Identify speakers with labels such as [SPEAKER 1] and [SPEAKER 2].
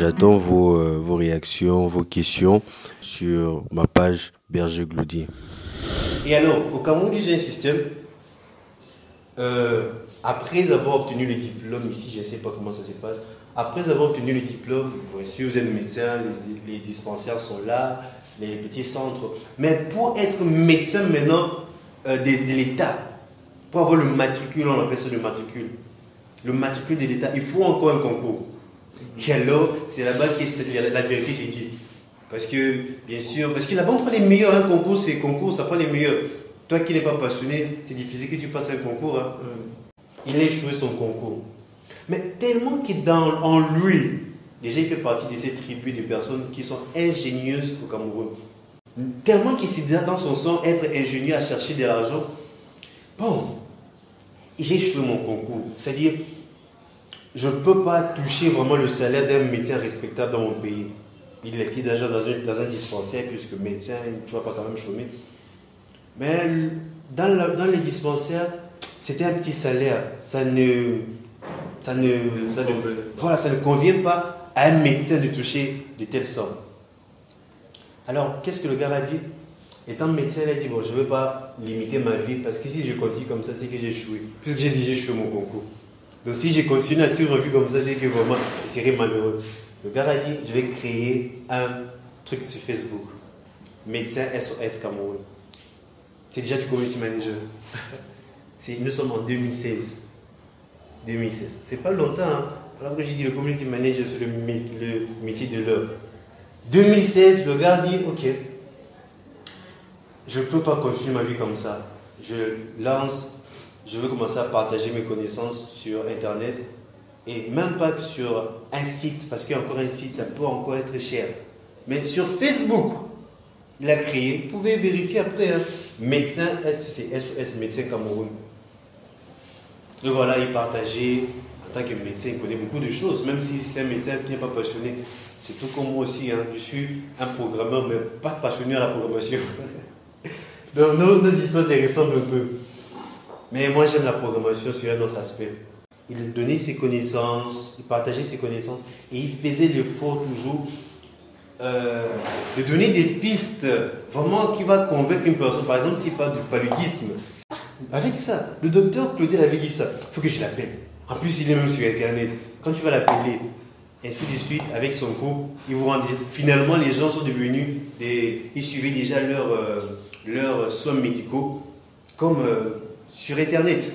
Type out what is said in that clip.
[SPEAKER 1] j'attends vos réactions, vos questions sur ma page Berger Glaudier.
[SPEAKER 2] Et alors, au Cameroun, ils ont un système. Après avoir obtenu le diplôme, ici, je ne sais pas comment ça se passe. Après avoir obtenu le diplôme, si vous êtes médecin, les dispensaires sont là, les petits centres. Mais pour être médecin maintenant de l'État, pour avoir le matricule, on appelle ça le matricule. Le matricule de l'État, il faut encore un concours. Et alors, c'est là-bas que la vérité s'est dit. Parce que, bien sûr, parce que là-bas, on prend les meilleurs. Un concours, c'est concours, ça prend les meilleurs. Toi qui n'es pas passionné, c'est difficile que tu passes un concours. Hein. Il a échoué son concours. Mais tellement qu'en lui, déjà, il fait partie de ces tribus de personnes qui sont ingénieuses au Cameroun. Tellement qu'il s'est déjà dans son sang être ingénieux à chercher de l'argent. Bon, j'ai échoué mon concours. C'est-à-dire, je ne peux pas toucher vraiment le salaire d'un médecin respectable dans mon pays. Il est déjà dans un dispensaire, puisque médecin, tu ne vas pas quand même chômer. Mais dans les dispensaires, c'était un petit salaire. Ça ne convient pas à un médecin de toucher de telles sommes. Alors, qu'est-ce que le gars a dit? Étant médecin, il a dit, bon, je ne veux pas limiter ma vie, parce que si je continue comme ça, c'est que j'ai échoué. Puisque j'ai déjà échoué mon concours. Donc si je continue à survivre comme ça, c'est que vraiment, je serai malheureux. Le gars a dit, je vais créer un truc sur Facebook. Médecin SOS Cameroun. C'est déjà du community manager. Nous sommes en 2016. 2016. C'est pas longtemps. Hein. Alors que j'ai dit le community manager, c'est le métier de l'heure. 2016, le gars dit, ok, je ne peux pas continuer ma vie comme ça. Je veux commencer à partager mes connaissances sur Internet et même pas sur un site, parce qu'il y a encore un site, ça peut encore être cher. Mais sur Facebook, il a créé, vous pouvez vérifier après, hein, médecin, c'est SOS Médecin Cameroun. Et voilà, il partageait, en tant que médecin, il connaît beaucoup de choses, même si c'est un médecin qui n'est pas passionné. C'est tout comme moi aussi, hein. Je suis un programmeur, mais pas passionné à la programmation. Donc nos histoires se ressemblent un peu. Mais moi j'aime la programmation sur un autre aspect. Il donnait ses connaissances, il partageait ses connaissances et il faisait l'effort toujours de donner des pistes vraiment qui va convaincre une personne. Par exemple, s'il parle du paludisme, avec ça, le docteur Claudel avait dit ça, il faut que je l'appelle. En plus, il est même sur Internet. Quand tu vas l'appeler, ainsi de suite, avec son groupe, ils vous rendent. Finalement, les gens sont devenus ils suivaient déjà leurs soins médicaux comme sur Internet.